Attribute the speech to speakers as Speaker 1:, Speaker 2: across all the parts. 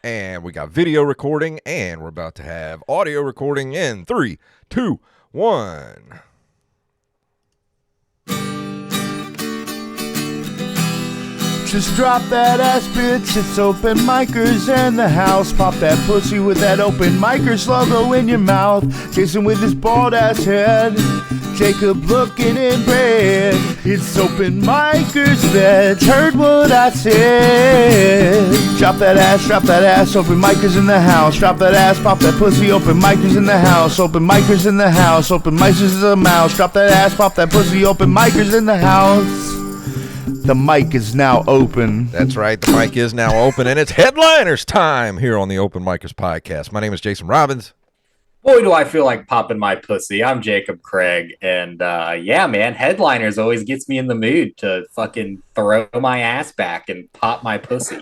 Speaker 1: And we got video recording, and we're about to have audio recording in 3, 2, 1.
Speaker 2: Just drop that ass, bitch. It's OpenMicers in the house. Pop that pussy with that OpenMicers logo in your mouth. Jason with his bald ass head. Jacob looking in bed. It's OpenMicers, bitch. Heard what I said. Drop that ass, OpenMicers in the house. Drop that ass, pop that pussy. OpenMicers in the house. OpenMicers in the house. OpenMicers is a mouse. Drop that ass, pop that pussy. OpenMicers in the house. The mic is now open.
Speaker 1: That's right. The mic is now open, and it's Headlinerz time here on the OpenMicersPodcast. My name is Jason Robbins.
Speaker 3: Boy, do I feel like popping my pussy. I'm Jacob Craig, and yeah, man, Headlinerz always gets me in the mood to fucking throw my ass back and pop my pussy.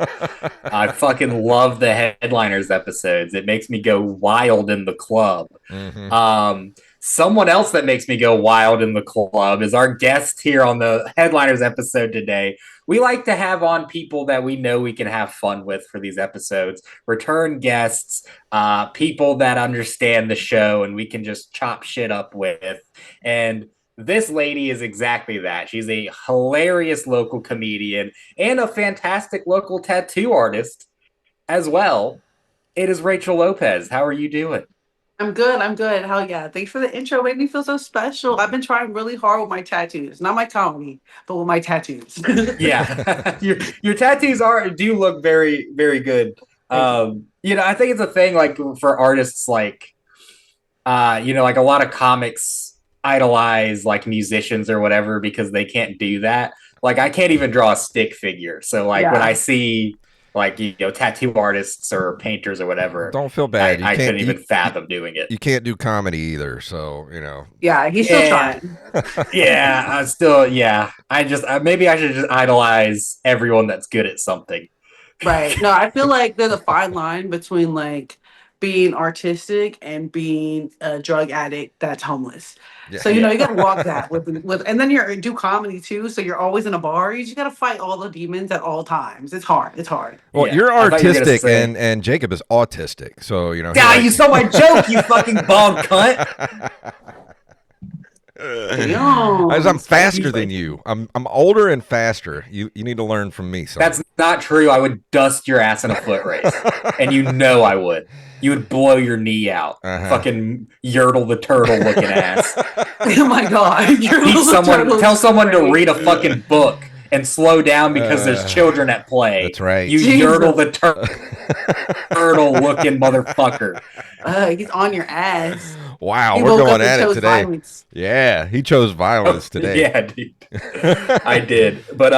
Speaker 3: I fucking love the Headlinerz episodes. It makes me go wild in the club. Mm-hmm. Someone else that makes me go wild in the club is our guest here on the Headlinerz episode today. We like to have on people that we know we can have fun with for these episodes. Return guests, people that understand the show and we can just chop shit up with. And this lady is exactly that. She's a hilarious local comedian and a fantastic local tattoo artist as well. It is Rachelle Lopez. How are you doing?
Speaker 4: I'm good. Hell yeah. Thanks for the intro. Made me feel so special. I've been trying really hard with my tattoos. Not my comedy, but with my tattoos.
Speaker 3: Yeah. your tattoos do look very, very good. I think it's a thing like for artists like like a lot of comics idolize like musicians or whatever because they can't do that. Like I can't even draw a stick figure. So like when I see like, tattoo artists or painters or whatever.
Speaker 1: Don't feel bad.
Speaker 3: I couldn't even fathom doing it.
Speaker 1: You can't do comedy either, so,
Speaker 4: Yeah, he's still trying.
Speaker 3: Maybe I should just idolize everyone that's good at something.
Speaker 4: Right. No, I feel like there's a fine line between like being artistic and being a drug addict that's homeless. Yeah. So, you got to walk that with, and then you do comedy too. So you're always in a bar. You just got to fight all the demons at all times. It's hard.
Speaker 1: Well, you're artistic and Jacob is autistic. So,
Speaker 3: you stole my joke, you fucking bald cunt.
Speaker 1: As I'm faster than you. I'm older and faster. You need to learn from me. So.
Speaker 3: That's not true. I would dust your ass in a foot race. And I would. You would blow your knee out. Fucking Yertle the turtle looking ass.
Speaker 4: Oh my god.
Speaker 3: Tell someone to read a fucking book and slow down because there's children at play.
Speaker 1: That's right.
Speaker 3: You Yertle the turtle looking motherfucker.
Speaker 4: He's on your ass.
Speaker 1: Wow, we're going at it today. Violence. Yeah, he chose violence today.
Speaker 3: Yeah, dude. I did. But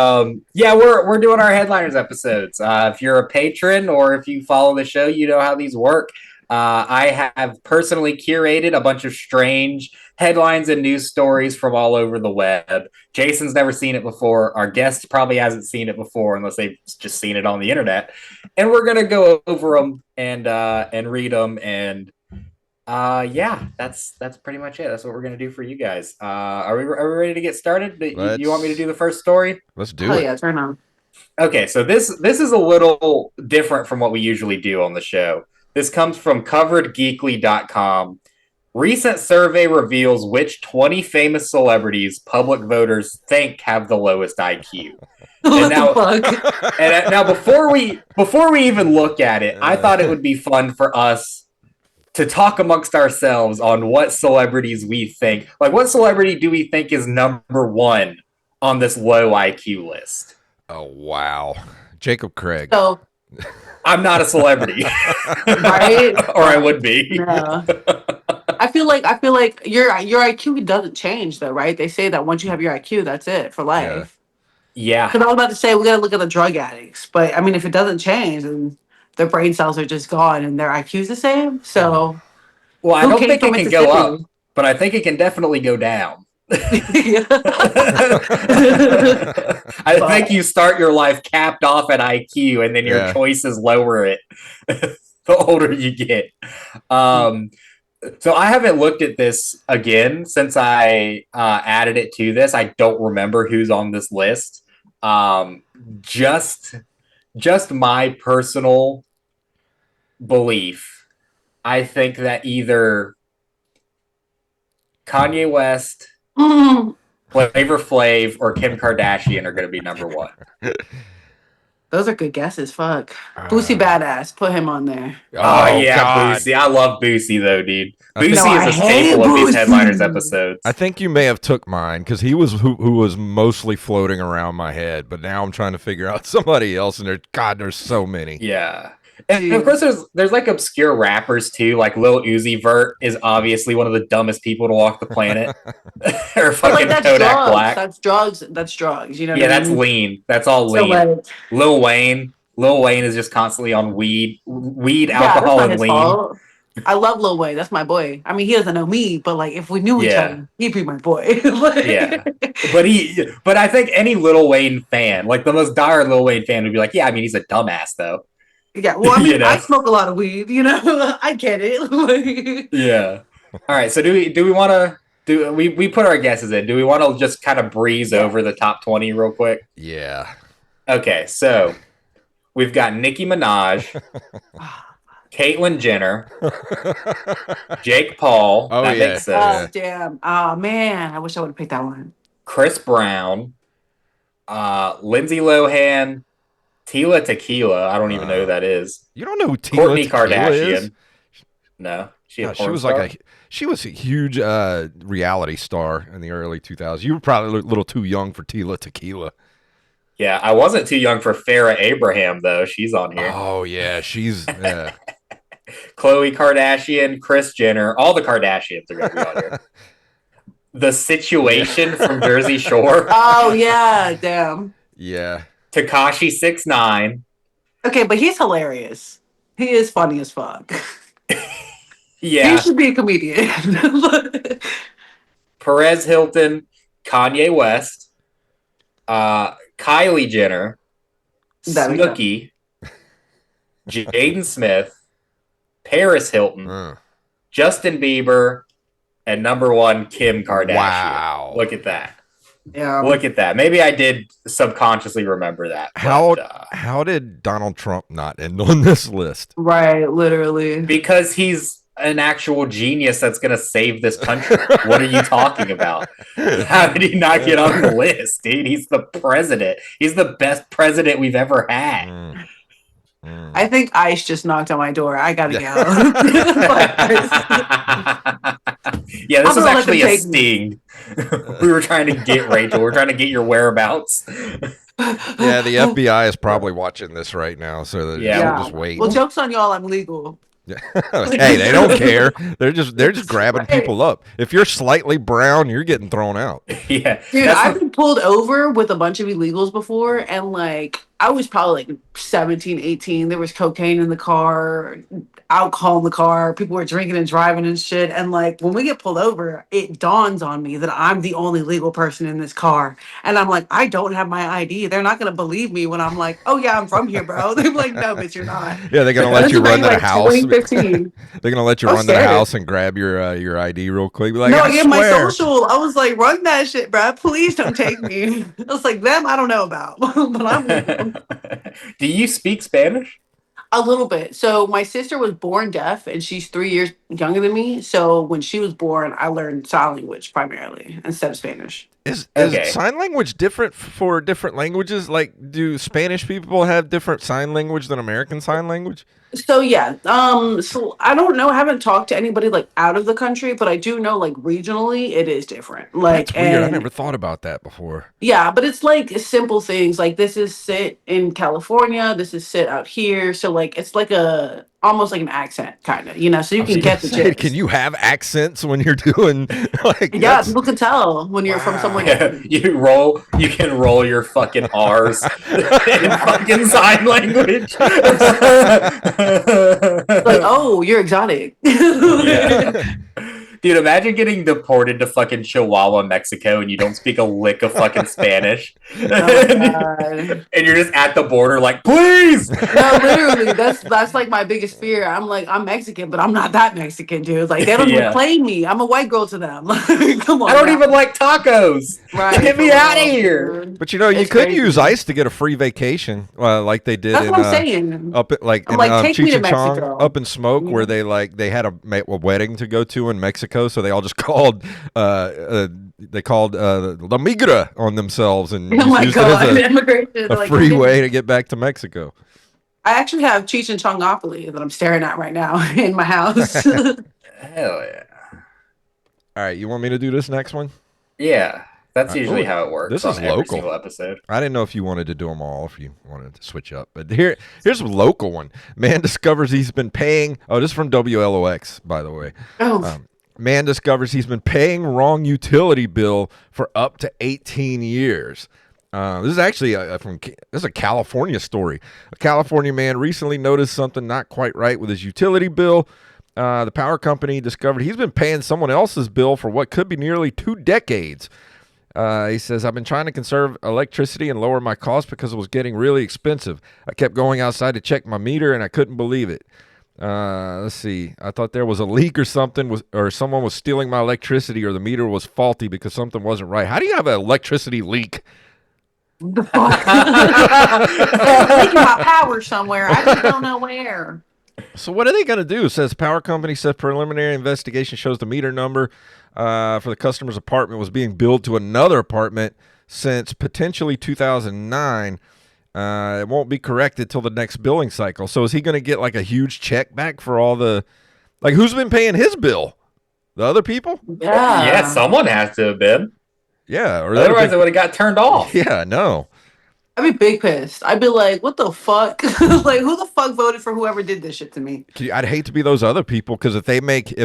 Speaker 3: we're doing our Headlinerz episodes. If you're a patron or if you follow the show, you know how these work. I have personally curated a bunch of strange headlines and news stories from all over the web. Jason's never seen it before. Our guest probably hasn't seen it before unless they've just seen it on the internet. And we're going to go over them and read them and that's pretty much it. That's what we're gonna do for you guys. Are we ready to get started? You want me to do the first story?
Speaker 1: Let's do it.
Speaker 4: Yeah, turn on.
Speaker 3: Okay, so this is a little different from what we usually do on the show. This comes from coveredgeekly.com. Recent survey reveals which 20 famous celebrities public voters think have the lowest IQ.
Speaker 4: What the fuck?
Speaker 3: And now before we even look at it, I thought it would be fun for us to talk amongst ourselves on what celebrities we think. Like, what celebrity do we think is number one on this low IQ list?
Speaker 1: Oh, wow. Jacob Craig.
Speaker 4: So,
Speaker 3: I'm not a celebrity.
Speaker 4: Right?
Speaker 3: Or I would be.
Speaker 4: Yeah. I feel like your IQ doesn't change though, right? They say that once you have your IQ, that's it for life.
Speaker 3: Yeah.
Speaker 4: Because I was about to say we gotta look at the drug addicts, but I mean if it doesn't change then their brain cells are just gone and their IQ's the same. So,
Speaker 3: well, I don't think it can go up, but I think it can definitely go down. I think you start your life capped off at IQ and then your choices lower it the older you get. So I haven't looked at this again since I added it to this. I don't remember who's on this list. Just my personal belief, I think that either Kanye West, Flavor Flav, or Kim Kardashian are going to be number one.
Speaker 4: Those are good guesses. Fuck. Boosie Badass. Put him on there.
Speaker 3: Oh yeah, God. Boosie. I love Boosie though, dude. Boosie is a staple of these Headlinerz episodes.
Speaker 1: I think you may have took mine because he was who was mostly floating around my head, but now I'm trying to figure out somebody else, and there's so many.
Speaker 3: Yeah. And of course, there's like obscure rappers too. Like Lil Uzi Vert is obviously one of the dumbest people to walk the planet. Or fucking
Speaker 4: like,
Speaker 3: Kodak Black.
Speaker 4: That's drugs. That's drugs. You know?
Speaker 3: Yeah, that's lean. That's all lean. So, Lil Wayne is just constantly on weed, alcohol, and lean.
Speaker 4: Fault. I love Lil Wayne. That's my boy. I mean, he doesn't know me, but like if we knew each other, he'd be my boy.
Speaker 3: Yeah, but I think any Lil Wayne fan, like the most dire Lil Wayne fan, would be like, yeah, I mean, he's a dumbass though.
Speaker 4: Yeah, well, I mean, I smoke a lot of weed, you know. I get it.
Speaker 3: Yeah. All right. So do we want to we put our guesses in? Do we want to just kind of breeze over the top 20 real quick?
Speaker 1: Yeah.
Speaker 3: Okay. So we've got Nicki Minaj, Caitlyn Jenner, Jake Paul.
Speaker 1: Oh,
Speaker 3: that makes sense.
Speaker 4: Oh damn. Oh man, I wish I would have picked that one.
Speaker 3: Chris Brown, Lindsay Lohan. Tila Tequila, I don't even know who that is.
Speaker 1: You don't know who Tila
Speaker 3: Kourtney Kardashian
Speaker 1: is?
Speaker 3: No,
Speaker 1: she was like she was a huge reality star in the early 2000s. You were probably a little too young for Tila Tequila.
Speaker 3: Yeah, I wasn't too young for Farrah Abraham though. She's on here.
Speaker 1: Oh yeah, she's Khloe
Speaker 3: Kardashian, Kris Jenner, all the Kardashians are gonna be on here. The Situation from Jersey Shore.
Speaker 4: Oh yeah, damn.
Speaker 1: Yeah.
Speaker 3: Tekashi 6ix9ine.
Speaker 4: Okay, but he's hilarious. He is funny as fuck.
Speaker 3: Yeah.
Speaker 4: He should be a comedian.
Speaker 3: Perez Hilton, Kanye West, Kylie Jenner, Snooki, Jaden Smith, Paris Hilton, Justin Bieber, and number one, Kim Kardashian.
Speaker 1: Wow.
Speaker 3: Look at that.
Speaker 4: Yeah.
Speaker 3: Look at that. Maybe I did subconsciously remember that.
Speaker 1: How did Donald Trump not end on this list?
Speaker 4: Right, literally.
Speaker 3: Because he's an actual genius that's going to save this country. What are you talking about? How did he not get on the list, dude? He's the president. He's the best president we've ever had.
Speaker 4: I think Ice just knocked on my door. I gotta go.
Speaker 3: Yeah, this is actually a sting. We were trying to get Rachel. We're trying to get your whereabouts.
Speaker 1: Yeah, the FBI is probably watching this right now, so we'll just wait.
Speaker 4: Well, joke's on y'all. I'm legal.
Speaker 1: Hey, they don't care. They're just grabbing people up. If you're slightly brown, you're getting thrown out.
Speaker 3: Yeah,
Speaker 4: dude, I've been pulled over with a bunch of illegals before, and like I was probably like 17, 18. There was cocaine in the car, alcohol in the car. People were drinking and driving and shit. And like when we get pulled over, it dawns on me that I'm the only legal person in this car. And I'm like, I don't have my ID. They're not gonna believe me when I'm like, oh yeah, I'm from here, bro. They're like, no, bitch, you're not.
Speaker 1: Yeah, they're gonna let you run to the house.
Speaker 4: 2015.
Speaker 1: They're gonna let you run to the house and grab your ID real quick. Be like,
Speaker 4: no,
Speaker 1: I
Speaker 4: yeah,
Speaker 1: swear.
Speaker 4: my social. I was like, run that shit, bro. Please don't take me. I was like, them, I don't know about, but I'm legal.
Speaker 3: Do you speak Spanish?
Speaker 4: A little bit. So my sister was born deaf, and she's 3 years younger than me. So when she was born, I learned sign language primarily instead of Spanish.
Speaker 1: Is sign language different for different languages? Like, do Spanish people have different sign language than American Sign Language?
Speaker 4: So yeah, so I don't know. I haven't talked to anybody like out of the country, but I do know like regionally it is different. Like,
Speaker 1: that's weird. I never thought about that before.
Speaker 4: Yeah, but it's like simple things. Like this is sit in California. This is sit out here. So like it's like almost like an accent kind of, you know. So you can get the gist.
Speaker 1: Can you have accents when you're doing like?
Speaker 4: Yeah, people can tell when you're from somewhere.
Speaker 3: Yeah, you can roll your fucking R's in fucking sign language.
Speaker 4: Like, oh, you're exotic.
Speaker 3: Yeah. Dude, imagine getting deported to fucking Chihuahua, Mexico, and you don't speak a lick of fucking Spanish.
Speaker 4: God.
Speaker 3: And you're just at the border like, please!
Speaker 4: No, literally, that's like my biggest fear. I'm like, I'm Mexican, but I'm not that Mexican, dude. Like, they don't even claim me. I'm a white girl to them. Come on.
Speaker 3: I don't even like tacos.
Speaker 4: Right.
Speaker 3: Get me out of here.
Speaker 4: Dude.
Speaker 1: But you know, you
Speaker 4: It's
Speaker 1: could
Speaker 4: crazy.
Speaker 1: use ICE to get a free vacation, like they did
Speaker 4: That's
Speaker 1: in
Speaker 4: what I'm saying.
Speaker 1: up at, like
Speaker 4: I'm
Speaker 1: in
Speaker 4: like, take me
Speaker 1: Cheech
Speaker 4: to
Speaker 1: and Chong,
Speaker 4: Mexico.
Speaker 1: up in Smoke, where they had a wedding to go to in Mexico, so they all just called La Migra on themselves and
Speaker 4: Oh my
Speaker 1: used
Speaker 4: God,
Speaker 1: it as
Speaker 4: immigration.
Speaker 1: a free way to get back to Mexico.
Speaker 4: I actually have Cheech and Chongopoly that I'm staring at right now in my house.
Speaker 3: Hell yeah.
Speaker 1: All right, you want me to do this next one?
Speaker 3: Yeah. That's usually how it works.
Speaker 1: This
Speaker 3: on
Speaker 1: is
Speaker 3: every
Speaker 1: local.
Speaker 3: single episode.
Speaker 1: I didn't know if you wanted to do them all, if you wanted to switch up. But here's a local one. Man discovers he's been paying. Oh, this is from WLOX, by the way. Man discovers he's been paying wrong utility bill for up to 18 years. This is actually this is a California story. A California man recently noticed something not quite right with his utility bill. The power company discovered he's been paying someone else's bill for what could be nearly 2 decades. He says, I've been trying to conserve electricity and lower my costs because it was getting really expensive. I kept going outside to check my meter, and I couldn't believe it. Let's see. I thought there was a leak or something, or someone was stealing my electricity, or the meter was faulty because something wasn't right. How do you have an electricity leak?
Speaker 4: The fuck? I'm leaking my power somewhere. I just don't know where.
Speaker 1: So what are they going to do? It says power company says preliminary investigation shows the meter number for the customer's apartment was being billed to another apartment since potentially 2009. It won't be corrected till the next billing cycle. So is he going to get like a huge check back for all the, like, who's been paying his bill? The other people?
Speaker 3: Yeah, someone has to have been.
Speaker 1: Yeah. Or
Speaker 3: otherwise, it would have got turned off.
Speaker 1: Yeah, no.
Speaker 4: I'd be big pissed. I'd be like, what the fuck? Like, who the fuck voted for whoever did this shit to me?
Speaker 1: I'd hate to be those other people, because if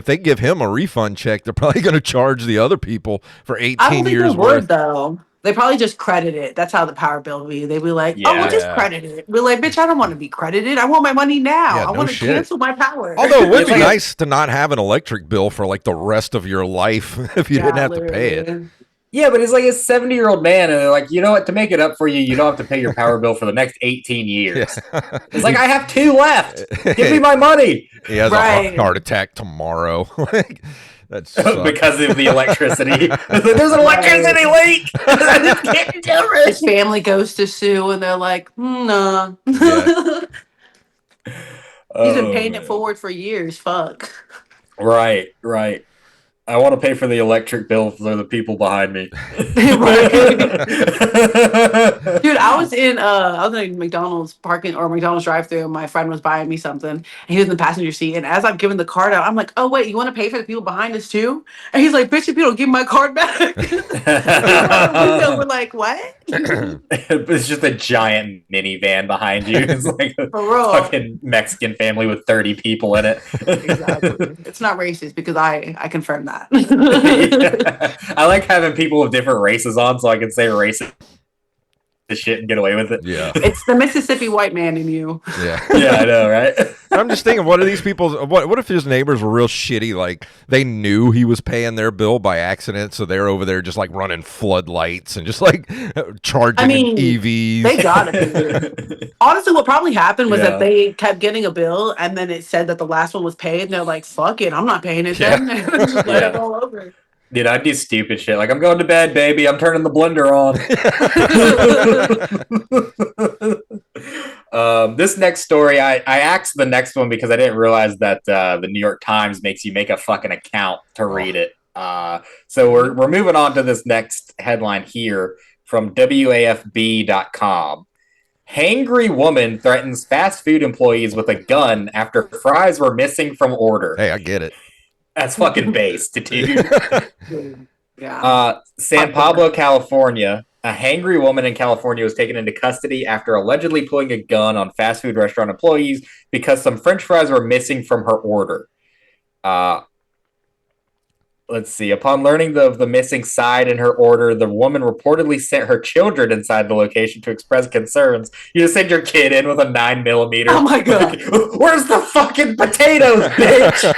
Speaker 1: they give him a refund check, they're probably going to charge the other people for 18
Speaker 4: I don't think
Speaker 1: years
Speaker 4: they
Speaker 1: worth.
Speaker 4: would, though. They probably just credit it. That's how the power bill be. They'd be like, oh, we'll just credit it. We're like, bitch, I don't want to be credited. I want my money now.
Speaker 1: Yeah,
Speaker 4: I want to cancel my power.
Speaker 1: Although it would be nice to not have an electric bill for like the rest of your life if you didn't have to pay it.
Speaker 3: Yeah, but it's like a 70-year-old man, and they're like, you know what? To make it up for you, you don't have to pay your power bill for the next 18 years. Yeah. It's like, I have 2 left. Give me my money.
Speaker 1: He has a heart attack tomorrow. That's
Speaker 3: because of the electricity. There's an electricity leak. I just can't do it.
Speaker 4: His family goes to sue, and they're like, nah.
Speaker 1: Yeah.
Speaker 4: He's been paying it forward for years. Fuck.
Speaker 3: Right. I want to pay for the electric bill for the people behind me.
Speaker 4: Dude, I was in McDonald's parking or McDonald's drive-thru, and my friend was buying me something, and he was in the passenger seat. And as I'm giving the card out, I'm like, "Oh wait, you want to pay for the people behind us too?" And he's like, "Bitch, if you don't give me my card back." We're like, "What?"
Speaker 3: It's just a giant minivan behind you. It's like a fucking Mexican family with 30 people in it.
Speaker 4: Exactly. It's not racist because I confirm that.
Speaker 3: Yeah. I like having people of different races on so I can say racist shit and get away with it.
Speaker 1: Yeah.
Speaker 4: It's the Mississippi white man in you.
Speaker 1: Yeah.
Speaker 3: Yeah, I know, right?
Speaker 1: I'm just thinking, what are these people? What if his neighbors were real shitty? Like they knew he was paying their bill by accident, so they're over there just like running floodlights and just like charging EVs.
Speaker 4: They gotta be. Honestly, what probably happened was that they kept getting a bill, and then it said that the last one was paid, and they're like, "Fuck it, I'm not paying it." Then just let it roll over.
Speaker 3: Dude, I do stupid shit. Like, I'm going to bed, baby. I'm turning the blender on. This next story, I axed the next one because I didn't realize that the New York Times makes you make a fucking account to read it. So we're moving on to this next headline here from WAFB.com. Hangry woman threatens fast food employees with a gun after fries were missing from order.
Speaker 1: Hey, I get it.
Speaker 3: That's fucking based, dude.
Speaker 4: Yeah.
Speaker 3: San Pablo, California. A hangry woman in California was taken into custody after allegedly pulling a gun on fast food restaurant employees because some French fries were missing from her order. Let's see. Upon learning of the missing side in her order, the woman reportedly sent her children inside the location to express concerns. You just send your kid in with a 9mm.
Speaker 4: Oh my god!
Speaker 3: Where's the fucking potatoes, bitch?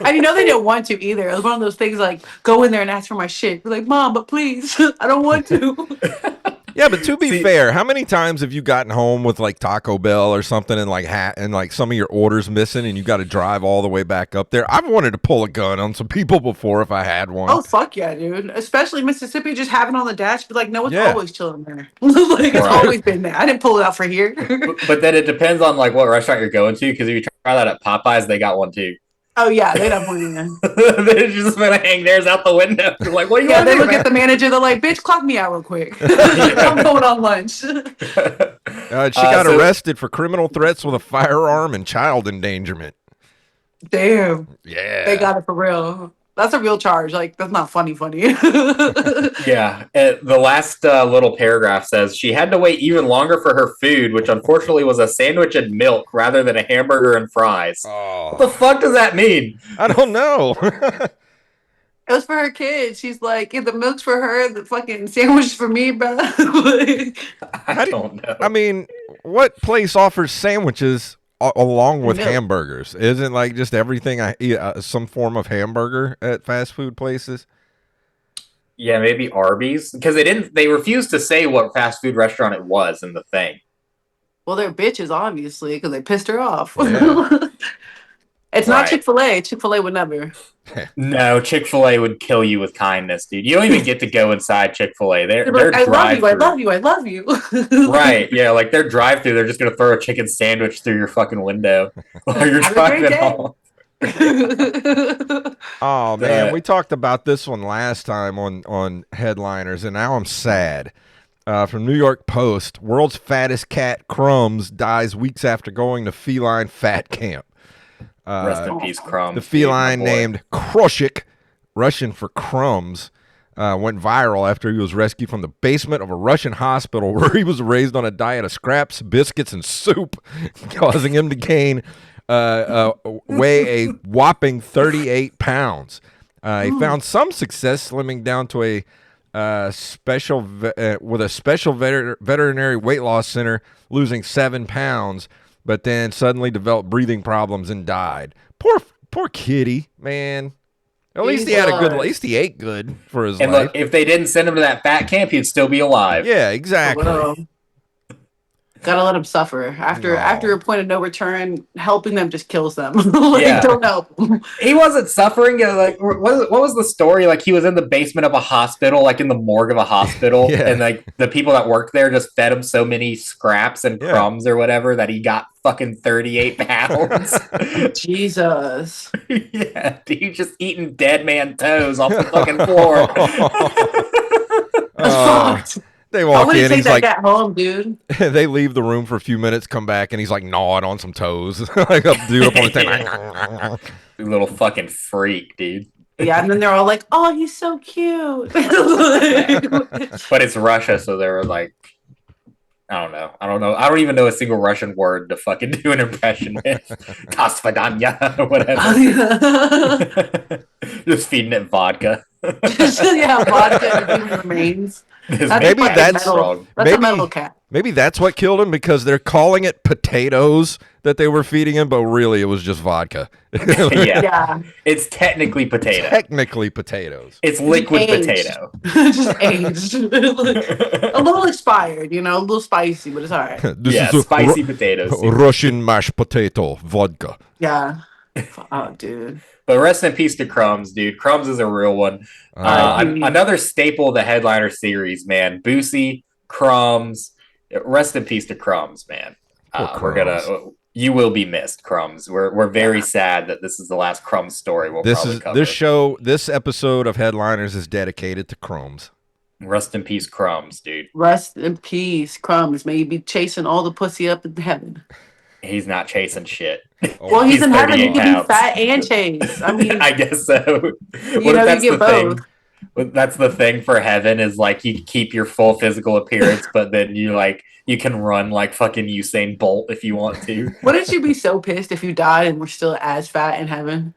Speaker 4: And you know they don't want to either. It was one of those things like, go in there and ask for my shit. Be like, Mom, but please, I don't want to.
Speaker 1: Yeah, but to be fair, how many times have you gotten home with like Taco Bell or something and like some of your orders missing and you got to drive all the way back up there? I've wanted to pull a gun on some people before if I had one.
Speaker 4: Oh, fuck yeah, dude. Especially Mississippi, just having it on the dash. Be like, no, it's always chilling there. Like, it's always been there. I didn't pull it out for here.
Speaker 3: But then it depends on like what restaurant you're going to, because if you try that at Popeyes, they got one too.
Speaker 4: Oh yeah, they don't want in.
Speaker 3: They're just gonna hang theirs out the window. You're like, what do you want?
Speaker 4: They
Speaker 3: do,
Speaker 4: look
Speaker 3: man?
Speaker 4: at the manager. They're like, "Bitch, clock me out real quick. I'm going on lunch."
Speaker 1: She got arrested for criminal threats with a firearm and child endangerment.
Speaker 4: Damn.
Speaker 1: Yeah.
Speaker 4: They got it for real. That's a real charge. Like, that's not funny.
Speaker 3: Yeah. The last little paragraph says she had to wait even longer for her food, which unfortunately was a sandwich and milk rather than a hamburger and fries.
Speaker 1: Oh.
Speaker 3: What the fuck does that mean?
Speaker 1: I don't know.
Speaker 4: It was for her kids. She's like, the milk's for her, the fucking sandwich for me, bro. Like,
Speaker 3: I don't know.
Speaker 1: I mean, what place offers sandwiches along with hamburgers? Isn't like just everything I eat some form of hamburger at fast food places?
Speaker 3: Yeah, maybe Arby's, because they refused to say what fast food restaurant it was in the thing.
Speaker 4: Well, they're bitches, obviously, because they pissed her off.
Speaker 1: Yeah.
Speaker 4: It's not Chick-fil-A. Chick-fil-A would never.
Speaker 3: No, Chick-fil-A would kill you with kindness, dude. You don't even get to go inside Chick-fil-A. They're
Speaker 4: like, I love you.
Speaker 3: Right, yeah, like their drive-thru, they're just going to throw a chicken sandwich through your fucking window while you're driving home.
Speaker 1: Oh, man, we talked about this one last time on Headliners, and now I'm sad. From New York Post, world's fattest cat, Crumbs, dies weeks after going to feline fat camp.
Speaker 3: Rest in peace, Crumbs.
Speaker 1: The feline named Kroshik, Russian for Crumbs, went viral after he was rescued from the basement of a Russian hospital where he was raised on a diet of scraps, biscuits, and soup, causing him to weigh a whopping 38 pounds. He found some success slimming down to a special veterinary weight loss center, losing 7 pounds. But then suddenly developed breathing problems and died. Poor kitty, man. At least he had at least he ate good for his life.
Speaker 3: And look, if they didn't send him to that fat camp, he'd still be alive.
Speaker 1: Yeah, exactly.
Speaker 4: Gotta let them suffer. After a point of no return, helping them just kills them. Don't help them.
Speaker 3: He wasn't suffering. Like, what was the story? Like, he was in the basement of a hospital, like in the morgue of a hospital, and like the people that worked there just fed him so many scraps and crumbs or whatever that he got fucking 38 pounds.
Speaker 4: Jesus.
Speaker 3: Yeah, dude, just eating dead man toes off the fucking floor.
Speaker 4: That's fucked.
Speaker 1: They walk in, he's like,
Speaker 4: at home, dude.
Speaker 1: They leave the room for a few minutes, come back, and he's like gnawing on some toes. Like up on the thing.
Speaker 3: Little fucking freak, dude.
Speaker 4: Yeah, and then they're all like, "Oh, he's so cute."
Speaker 3: But it's Russia, so they were like, I don't know. I don't even know a single Russian word to fucking do an impression with. Kasvadanya or whatever. Just feeding it vodka.
Speaker 4: Yeah, vodka and human remains.
Speaker 1: Maybe that's
Speaker 4: a metal cat.
Speaker 1: Maybe that's what killed him, because they're calling it potatoes that they were feeding him, but really it was just vodka.
Speaker 3: Yeah. It's technically potato.
Speaker 1: Technically potatoes.
Speaker 3: It's liquid potato.
Speaker 4: Just aged. A little expired, a little spicy, but it's all right.
Speaker 1: This is
Speaker 3: spicy potatoes.
Speaker 1: Russian mashed potato vodka.
Speaker 4: Yeah. Oh, dude.
Speaker 3: But rest in peace to Crumbs, dude. Crumbs is a real one. Another staple of the Headliner series, man. Boosie, Crumbs. Rest in peace to Crumbs, man. You will be missed, Crumbs. We're very sad that this is the last Crumbs story we'll probably cover.
Speaker 1: This episode of Headliners is dedicated to Crumbs.
Speaker 3: Rest in peace, Crumbs, dude.
Speaker 4: Rest in peace, Crumbs. May you be chasing all the pussy up in heaven.
Speaker 3: He's not chasing shit.
Speaker 4: Well, he's in heaven. He can be fat and chase. I mean,
Speaker 3: I guess so.
Speaker 4: You get both.
Speaker 3: That's the thing for heaven, is like you keep your full physical appearance, but then you can run like fucking Usain Bolt if you want to.
Speaker 4: Wouldn't you be so pissed if you died and were still as fat in heaven?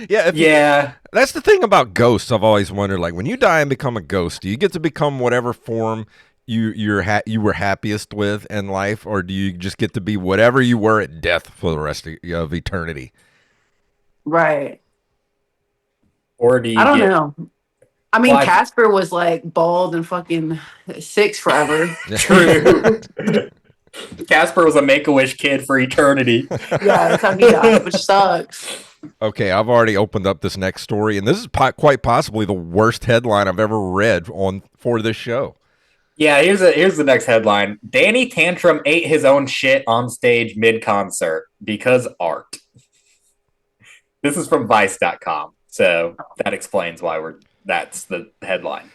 Speaker 1: Yeah. That's the thing about ghosts. I've always wondered, like, when you die and become a ghost, do you get to become whatever form you were happiest with in life, or do you just get to be whatever you were at death for the rest of eternity?
Speaker 4: Right.
Speaker 3: Or do you
Speaker 4: I don't
Speaker 3: get
Speaker 4: know. I mean,
Speaker 3: well,
Speaker 4: Casper was like bald and fucking 6 forever.
Speaker 3: true. Casper was a Make-A-Wish kid for eternity.
Speaker 4: Yeah, that's how he died, which sucks.
Speaker 1: Okay, I've already opened up this next story, and this is quite possibly the worst headline I've ever read for this show.
Speaker 3: Yeah, here's the next headline. Danny Tantrum ate his own shit on stage mid-concert because art. This is from Vice.com, so that explains why that's the headline.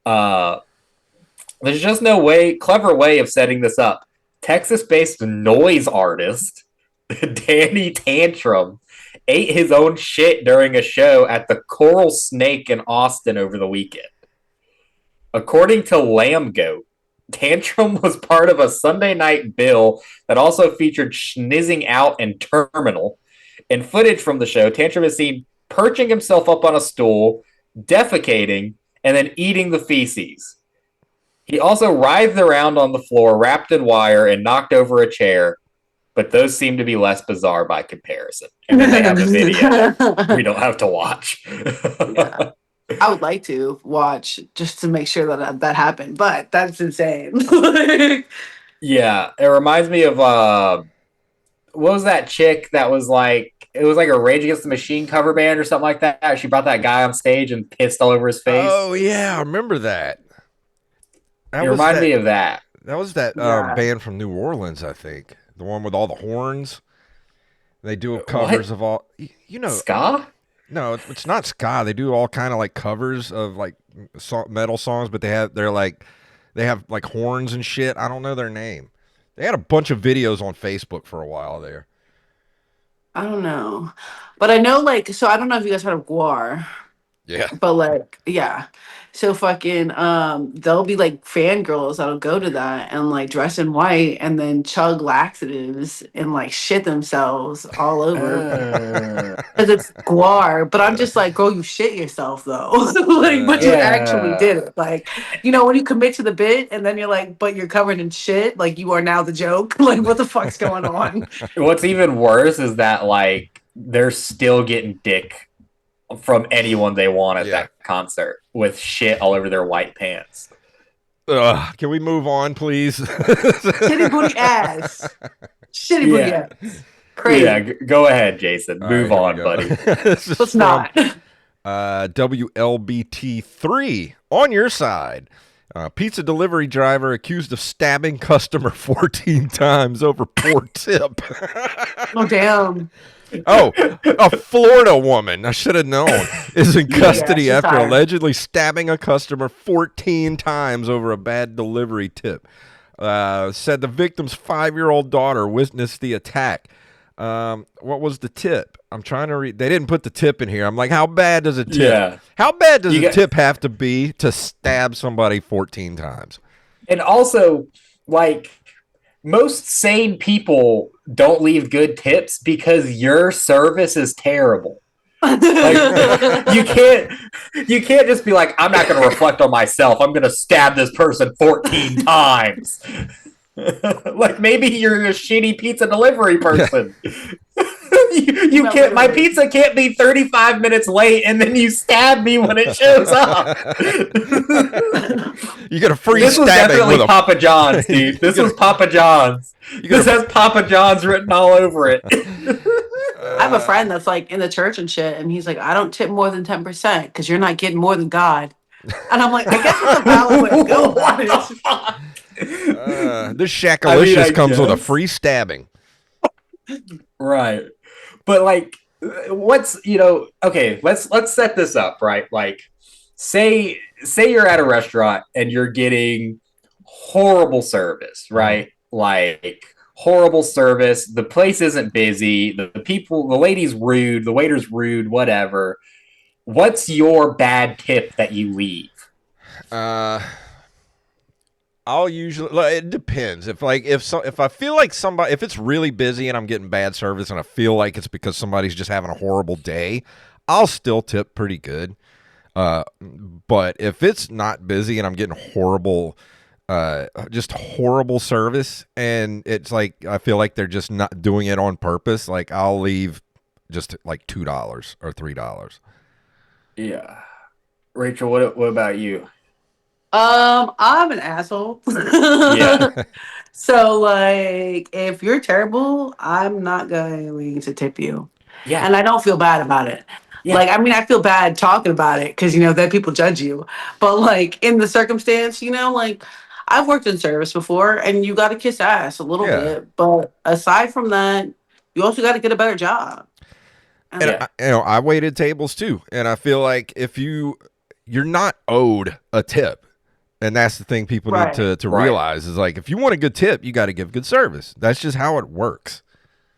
Speaker 3: There's just no clever way of setting this up. Texas-based noise artist Danny Tantrum ate his own shit during a show at the Coral Snake in Austin over the weekend. According to Lamb Goat, Tantrum was part of a Sunday night bill that also featured Schnizzing Out and Terminal. In footage from the show, Tantrum is seen perching himself up on a stool, defecating, and then eating the feces. He also writhed around on the floor, wrapped in wire, and knocked over a chair, but those seem to be less bizarre by comparison. And then they have a video we don't have to watch.
Speaker 4: Yeah. I would like to watch just to make sure that happened, but that's insane.
Speaker 3: Yeah, it reminds me of what was that chick that was like, it was like a Rage Against the Machine cover band or something like that. She brought that guy on stage and pissed all over his face.
Speaker 1: Oh yeah, I remember that.
Speaker 3: It reminded me of that.
Speaker 1: That was that band from New Orleans, I think. The one with all the horns. They do covers of all,
Speaker 3: ska.
Speaker 1: No, it's not ska. They do all kind of like covers of like metal songs, but they have like horns and shit. I don't know their name. They had a bunch of videos on Facebook for a while there.
Speaker 4: I don't know, but I know so I don't know if you guys heard of Guar.
Speaker 1: Yeah.
Speaker 4: But yeah. So fucking there'll be like fangirls that'll go to that and like dress in white and then chug laxatives and like shit themselves all over. Because it's Guar. But I'm just like, girl, you shit yourself though. But you actually did it. Like, when you commit to the bit and then you're like, but you're covered in shit, like you are now the joke. Like, what the fuck's going on?
Speaker 3: What's even worse is that like they're still getting dick from anyone they want at that concert with shit all over their white pants.
Speaker 1: Can we move on, please?
Speaker 4: Shitty booty ass. Shitty booty ass. Crazy.
Speaker 3: Yeah, go ahead, Jason. Move on, buddy.
Speaker 4: Let's not.
Speaker 1: WLBT3 on your side. Pizza delivery driver accused of stabbing customer 14 times over poor tip.
Speaker 4: Oh, damn.
Speaker 1: Oh, a Florida woman, I should have known, is in custody after allegedly stabbing a customer 14 times over a bad delivery tip. Said the victim's 5-year-old daughter witnessed the attack. What was the tip? I'm trying to read. They didn't put the tip in here. I'm like, how bad does a tip?
Speaker 3: Yeah.
Speaker 1: How bad does a tip have to be to stab somebody 14 times?
Speaker 3: And also, like, most sane people don't leave good tips because your service is terrible. Like, you can't just be like, I'm not going to reflect on myself. I'm going to stab this person 14 times. Like, maybe you're a shitty pizza delivery person. You can't. My pizza can't be 35 minutes late, and then you stab me when it shows up.
Speaker 1: You get a free
Speaker 3: This was
Speaker 1: stabbing
Speaker 3: definitely
Speaker 1: with
Speaker 3: Papa John's, dude. This was Papa John's. This has Papa John's written all over it.
Speaker 4: I have a friend that's like in the church and shit, and he's like, I don't tip more than 10% because you're not getting more than God. And I'm like, I guess it's a valid way to go about it.
Speaker 1: This Shackalicious comes with a free stabbing.
Speaker 3: Right. But like, what's, okay, let's set this up, right? Like, say you're at a restaurant and you're getting horrible service, right? Like, horrible service. The place isn't busy. The lady's rude. The waiter's rude, whatever. What's your bad tip that you leave?
Speaker 1: I'll usually, it depends. If I feel like if it's really busy and I'm getting bad service and I feel like it's because somebody's just having a horrible day, I'll still tip pretty good. But if it's not busy and I'm getting just horrible service and it's like I feel like they're just not doing it on purpose, like I'll leave just like $2 or $3.
Speaker 3: Yeah. Rachel, what about you?
Speaker 4: I'm an asshole.
Speaker 3: Yeah.
Speaker 4: So like if you're terrible, I'm not going to tip you.
Speaker 3: Yeah.
Speaker 4: And I don't feel bad about it.
Speaker 3: Yeah.
Speaker 4: Like, I mean, I feel bad talking about it because, then people judge you. But like in the circumstance, like I've worked in service before and you got to kiss ass a little
Speaker 1: Yeah.
Speaker 4: bit. But aside from that, you also got to get a better job.
Speaker 1: And I waited tables too. And I feel like if you're not owed a tip. And that's the thing people need to realize is like, if you want a good tip, you got to give good service. That's just how it works.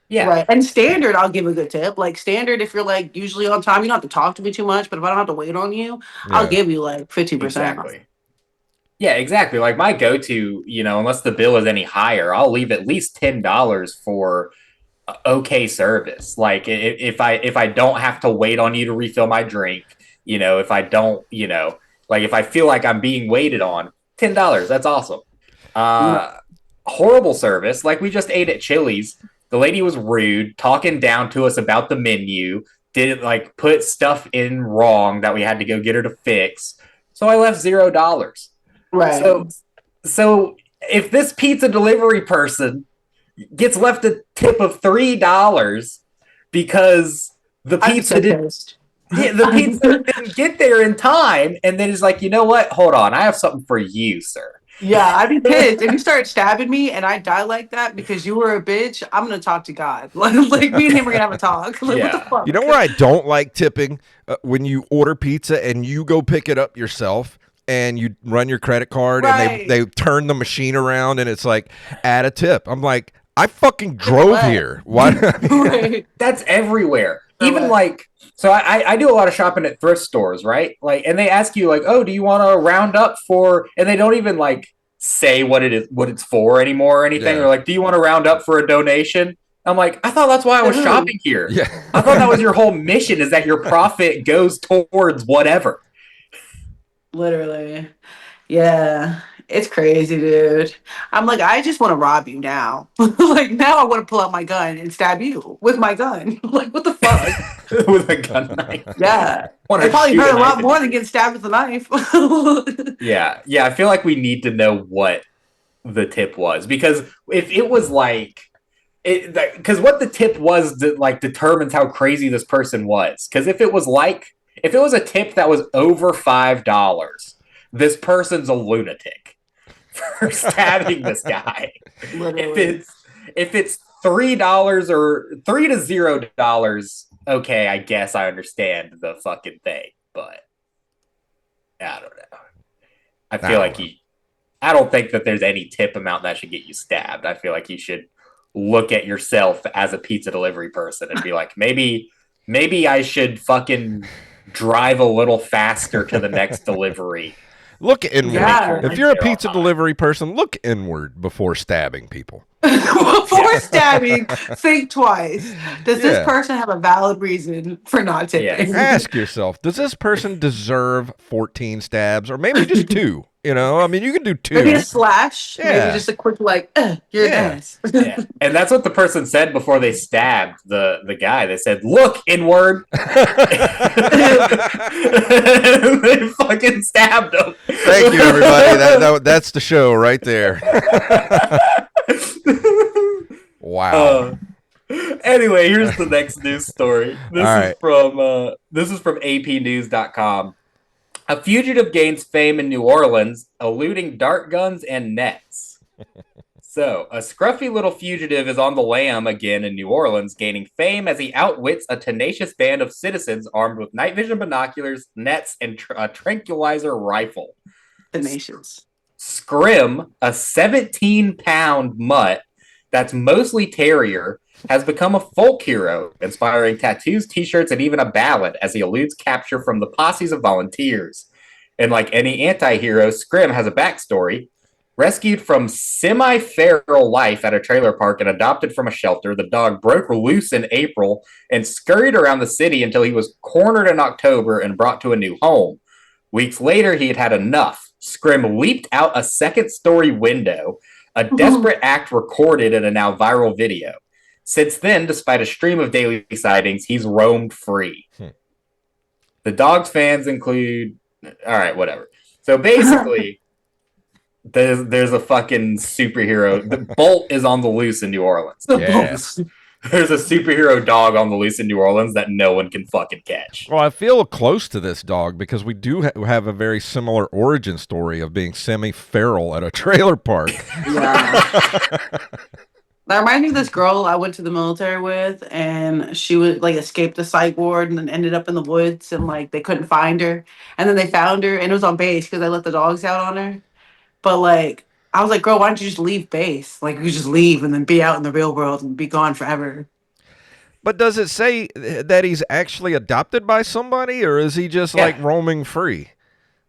Speaker 4: Yeah. Right. And standard, I'll give a good tip. Like standard, if you're like usually on time, you don't have to talk to me too much. But if I don't have to wait on you, I'll give you like 50%.
Speaker 3: Exactly. Yeah, exactly. Like my go-to, unless the bill is any higher, I'll leave at least $10 for okay service. Like if I don't have to wait on you to refill my drink, if I don't, like if I feel like I'm being waited on, $10, that's awesome. Horrible service. Like we just ate at Chili's. The lady was rude, talking down to us about the menu, didn't like put stuff in wrong that we had to go get her to fix. So I left $0.
Speaker 4: Right.
Speaker 3: So if this pizza delivery person gets left a tip of $3 because the pizza didn't get there in time, and then it's like, you know what? Hold on, I have something for you, sir.
Speaker 4: Yeah, I'd be pissed if you start stabbing me and I die like that because you were a bitch. I'm gonna talk to God. Like me and him are gonna have a talk. Like, what the fuck?
Speaker 1: You know where I don't like tipping? When you order pizza and you go pick it up yourself and you run your credit card and they turn the machine around and it's like, add a tip. I'm like, I fucking drove here. Why?
Speaker 3: That's everywhere. Even like, so I do a lot of shopping at thrift stores, right? Like, and they ask you like, oh, do you want to round up for, and they don't even like say what it's for anymore or anything. They're like, do you want to round up for a donation? I'm like, I thought that's why I was shopping here. Yeah. I thought that was your whole mission, is that your profit goes towards whatever.
Speaker 4: Literally. Yeah. It's crazy, dude. I'm like, I just want to rob you now. Like, now I want to pull out my gun and stab you with my gun. Like, what the fuck?
Speaker 3: With a gun knife.
Speaker 4: Yeah. It probably hurt a lot more than getting stabbed with a knife.
Speaker 3: Yeah. I feel like we need to know what the tip was. Because if it was like, because what the tip was like determines how crazy this person was. Because if it was a tip that was over $5, this person's a lunatic for stabbing this guy. Literally. If it's $3 or $3 to $0, okay, I guess I understand the fucking thing, but I don't know. I feel like I don't think that there's any tip amount that should get you stabbed. I feel like you should look at yourself as a pizza delivery person and be like, maybe I should fucking drive a little faster to the next delivery.
Speaker 1: Look inward. Yeah. If you're a pizza delivery person, look inward before stabbing people.
Speaker 4: Before stabbing, think twice. Does this person have a valid reason for not tipping?
Speaker 1: Ask yourself, does this person deserve 14 stabs or maybe just 2? I mean, you can do 2.
Speaker 4: Maybe a slash. Yeah. Maybe just a quick you're nice.
Speaker 3: Yeah. And that's what the person said before they stabbed the guy. They said, look inward. They fucking stabbed him.
Speaker 1: Thank you, everybody. That's the show right there. Wow.
Speaker 3: Anyway, here's the next news story. This is from apnews.com. A fugitive gains fame in New Orleans, eluding dart guns and nets. So, a scruffy little fugitive is on the lam again in New Orleans, gaining fame as he outwits a tenacious band of citizens armed with night vision binoculars, nets, and a tranquilizer rifle.
Speaker 4: Tenacious.
Speaker 3: Scrim, a 17-pound mutt that's mostly terrier, has become a folk hero, inspiring tattoos, t-shirts, and even a ballad as he eludes capture from the posses of volunteers. And like any anti-hero, Scrim has a backstory. Rescued from semi-feral life at a trailer park and adopted from a shelter, the dog broke loose in April and scurried around the city until he was cornered in October and brought to a new home. Weeks later, he had enough. Scrim leaped out a second-story window, a desperate act recorded in a now viral video. Since then, despite a stream of daily sightings, he's roamed free. The dog's fans include... All right, whatever. So basically, there's a fucking superhero. The Bolt is on the loose in New Orleans.
Speaker 1: Yeah.
Speaker 3: There's a superhero dog on the loose in New Orleans that no one can fucking catch.
Speaker 1: Well, I feel close to this dog because we do have a very similar origin story of being semi-feral at a trailer park.
Speaker 4: Yeah. That reminds me of this girl I went to the military with, and she would like escape the psych ward and then ended up in the woods, and like they couldn't find her, and then they found her, and it was on base because they let the dogs out on her. But like, I was like, girl, why don't you just leave base? Like, you just leave and then be out in the real world and be gone forever.
Speaker 1: But does it say that he's actually adopted by somebody, or is he just like roaming free?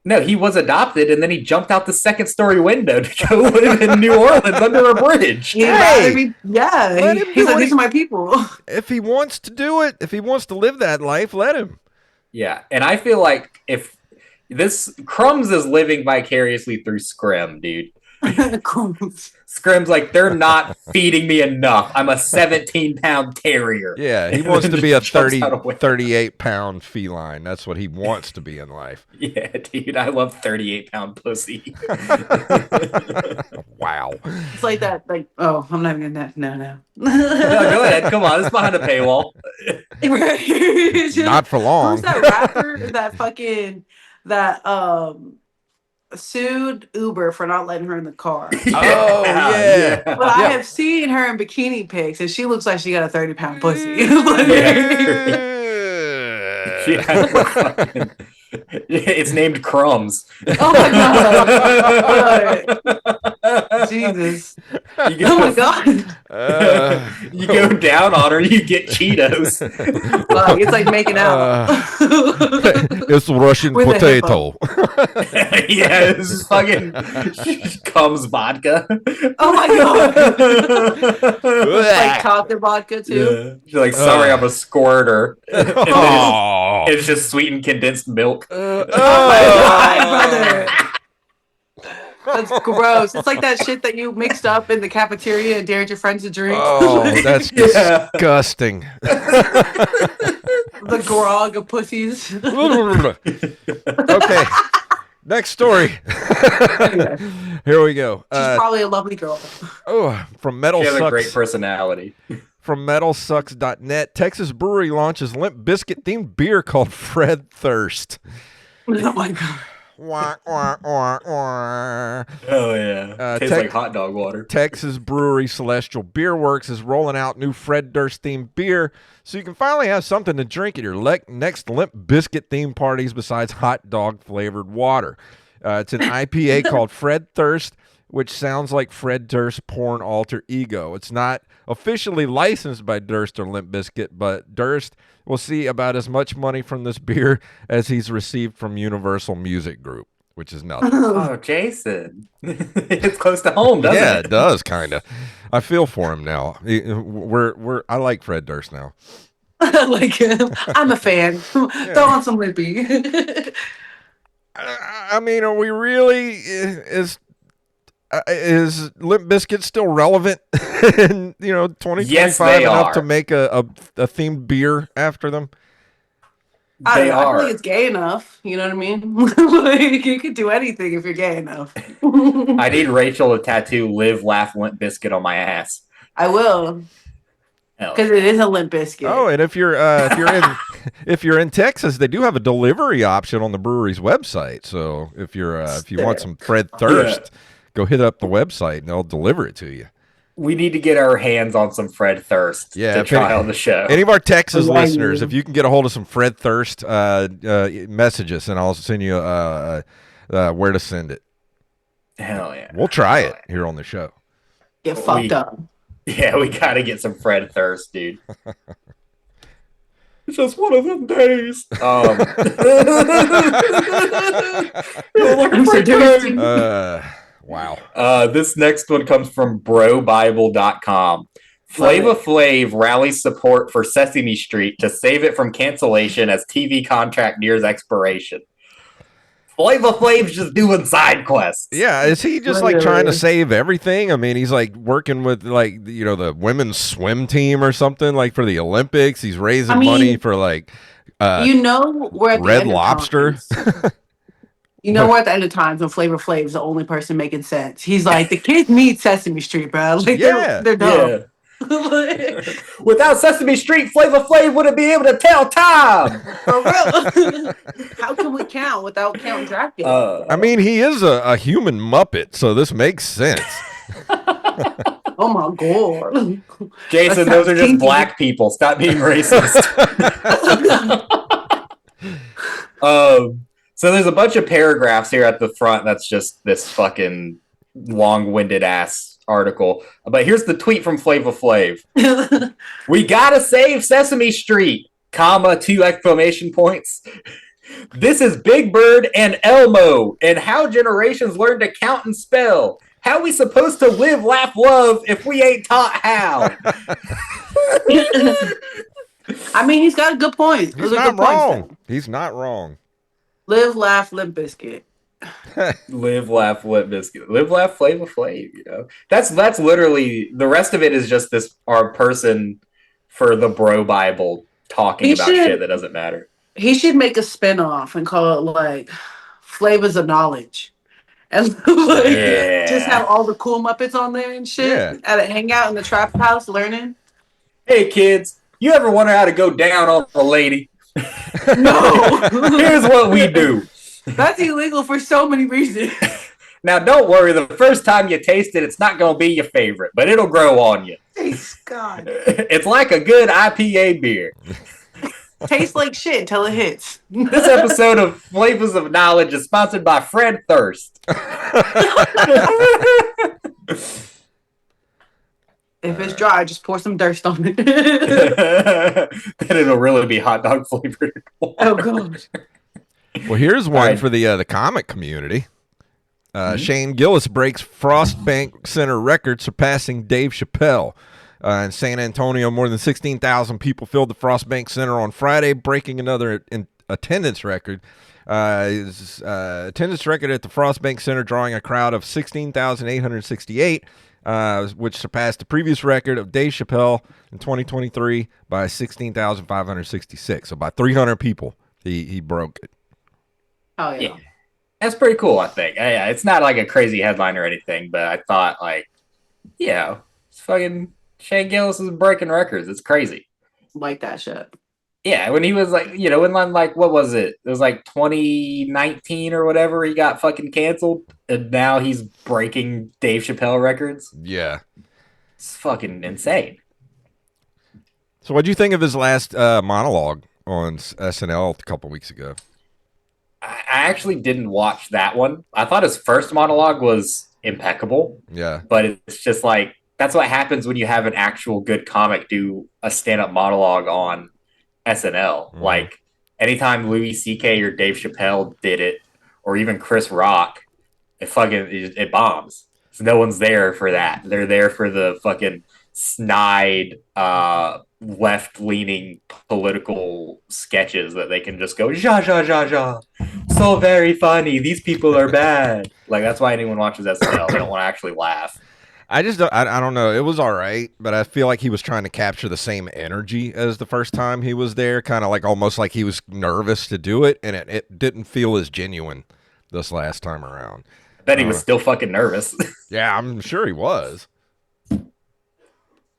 Speaker 3: No, he was adopted, and then he jumped out the second-story window to go live in New Orleans under a bridge.
Speaker 4: He's like, these are my people.
Speaker 1: If he wants to do it, if he wants to live that life, let him.
Speaker 3: Yeah, and I feel like if this Crumbs is living vicariously through Scrim, dude. Scrim's like, they're not feeding me enough. I'm a 17-pound terrier.
Speaker 1: Yeah, he wants to be a 38-pound feline. That's what he wants to be in life.
Speaker 3: Yeah, dude, I love 38-pound pussy.
Speaker 1: Wow.
Speaker 4: It's like that, like, oh, I'm not even gonna, no.
Speaker 3: No, go ahead, come on, it's behind a paywall.
Speaker 1: Not for long.
Speaker 4: Who's that rapper that sued Uber for not letting her in the car?
Speaker 1: Oh, yeah.
Speaker 4: But I have seen her in bikini pics, and she looks like she got a 30-pound pussy.
Speaker 3: It's named Crumbs.
Speaker 4: Oh my god! Jesus! Oh my god!
Speaker 3: You go down on her, you get Cheetos.
Speaker 4: It's like making out.
Speaker 1: It's Russian potato.
Speaker 3: Yeah, this is fucking Crumbs vodka.
Speaker 4: Oh my god! Like chocolate vodka too.
Speaker 3: Yeah. She's like, sorry, I'm a squirter. It's just sweetened condensed milk.
Speaker 4: Oh my god, brother. That's gross. It's like that shit that you mixed up in the cafeteria and dared your friends to drink.
Speaker 1: Oh, that's disgusting.
Speaker 4: The grog of pussies.
Speaker 1: Okay. Next story. Here we go.
Speaker 4: She's probably a lovely girl.
Speaker 1: Oh, from Metal
Speaker 3: She has
Speaker 1: Sucks.
Speaker 3: a great personality.
Speaker 1: From metalsucks.net, Texas brewery launches Limp Bizkit themed beer called Fred Thirst.
Speaker 4: Oh my god.
Speaker 1: Wah, wah, wah, wah.
Speaker 3: Oh yeah, tastes like hot dog water.
Speaker 1: Texas brewery Celestial Beer Works is rolling out new Fred Durst themed beer, so you can finally have something to drink at your next Limp Bizkit themed parties besides hot dog flavored water. It's an IPA called Fred Thirst, which sounds like Fred Durst's porn alter ego. It's not officially licensed by Durst or Limp Bizkit, but Durst will see about as much money from this beer as he's received from Universal Music Group, which is nothing.
Speaker 3: Oh, Jason. It's close to home, doesn't it?
Speaker 1: Yeah, it does, kind of. I feel for him now. I like Fred Durst now.
Speaker 4: I like him. I'm a fan. Throw on some Lippy.
Speaker 1: I mean, are we really... Is Limp Bizkit still relevant in 2025
Speaker 3: Yes, they
Speaker 1: enough
Speaker 3: are.
Speaker 1: to make a themed beer after them?
Speaker 3: They
Speaker 4: I
Speaker 3: are.
Speaker 4: think it's gay enough. You know what I mean? Like, you could do anything if you're gay enough.
Speaker 3: I need Rachel to tattoo "Live, Laugh, Limp Bizkit" on my ass.
Speaker 4: I will, because it is a Limp Bizkit.
Speaker 1: Oh, and if you're in Texas, they do have a delivery option on the brewery's website. So if you want some Fred Thirst, go hit up the website and they'll deliver it to you.
Speaker 3: We need to get our hands on some Fred Thirst to try on the show.
Speaker 1: Any of our Texas listeners, if you can get a hold of some Fred Thirst, message us and I'll send you where to send it.
Speaker 3: Hell yeah.
Speaker 1: We'll try it here on the show.
Speaker 4: Get fucked up.
Speaker 3: Yeah, we got to get some Fred Thirst, dude. It's just one of them days.
Speaker 1: Wow.
Speaker 3: This next one comes from brobible.com. Flava Flav rallies support for Sesame Street to save it from cancellation as TV contract nears expiration. Flavor Flav's just doing side quests.
Speaker 1: Yeah, is he just like trying to save everything? I mean, he's like working with like the women's swim team or something like for the Olympics. He's raising money for like
Speaker 4: we're at
Speaker 1: Red
Speaker 4: the
Speaker 1: Lobster.
Speaker 4: We're at the end of times when Flavor Flav's the only person making sense. He's like, the kids need Sesame Street, bro. Like they're dumb.
Speaker 3: Yeah. Without Sesame Street, Flavor Flav wouldn't be able to tell time.
Speaker 4: For real. How can we count without counting draft games?
Speaker 1: I mean, he is a human Muppet, so this makes sense.
Speaker 4: Oh my god,
Speaker 3: Jason, those are just black people. Stop being racist. So there's a bunch of paragraphs here at the front. That's just this fucking long-winded ass article. But here's the tweet from Flavor Flav. We gotta save Sesame Street, comma, 2 exclamation points. This is Big Bird and Elmo, and how generations learn to count and spell. How we supposed to live, laugh, love if we ain't taught how?
Speaker 4: I mean, he's got a good point.
Speaker 1: He's not wrong. He's not wrong.
Speaker 4: Live, laugh, Limp Bizkit.
Speaker 3: Live, laugh, Limp Bizkit. Live, laugh, Flavor Flav. That's literally the rest of it is just this our person for the Bro Bible talking about shit that doesn't matter.
Speaker 4: He should make a spinoff and call it like Flavors of Knowledge. And just have all the cool Muppets on there and shit at a hangout in the trap house learning.
Speaker 3: Hey kids, you ever wonder how to go down on a lady?
Speaker 4: No.
Speaker 3: Here's what we do.
Speaker 4: That's illegal for so many reasons.
Speaker 3: Now don't worry, the first time you taste it, it's not gonna be your favorite, but it'll grow on you.
Speaker 4: God.
Speaker 3: It's like a good IPA beer.
Speaker 4: Tastes like shit until it hits.
Speaker 3: This episode of Flavors of Knowledge is sponsored by Fred Thirst.
Speaker 4: If it's dry, just pour some Durst on it.
Speaker 3: Then it'll really be hot dog flavored.
Speaker 4: Oh god.
Speaker 1: Well, here's one for the comic community. Shane Gillis breaks Frost Bank Center record, surpassing Dave Chappelle. In San Antonio, more than 16,000 people filled the Frost Bank Center on Friday, breaking another attendance record. Attendance record at the Frost Bank Center, drawing a crowd of 16,868, which surpassed the previous record of Dave Chappelle in 2023 by 16,566. So by 300 people, he broke it.
Speaker 4: Oh, yeah.
Speaker 3: That's pretty cool, I think. Yeah, it's not like a crazy headline or anything, but I thought, like, it's fucking Shane Gillis is breaking records. It's crazy.
Speaker 4: Like that shit.
Speaker 3: Yeah, when he was like, in like, what was it? It was like 2019 or whatever. He got fucking canceled, and now he's breaking Dave Chappelle records.
Speaker 1: Yeah.
Speaker 3: It's fucking insane.
Speaker 1: So what'd you think of his last monologue on SNL a couple weeks ago?
Speaker 3: I actually didn't watch that one. I thought his first monologue was impeccable.
Speaker 1: Yeah.
Speaker 3: But it's just like, that's what happens when you have an actual good comic do a stand-up monologue on SNL. Mm. Like, anytime Louis C.K. or Dave Chappelle did it, or even Chris Rock, it bombs. So no one's there for that. They're there for the fucking snide, left-leaning political sketches that they can just go, ja, ja, ja, ja. So very funny. These people are bad. Like, that's why anyone watches SNL. They don't want to actually laugh.
Speaker 1: I don't know. It was all right, but I feel like he was trying to capture the same energy as the first time he was there, kind of like almost like he was nervous to do it, and it didn't feel as genuine this last time around.
Speaker 3: I bet he was still fucking nervous.
Speaker 1: Yeah, I'm sure he was.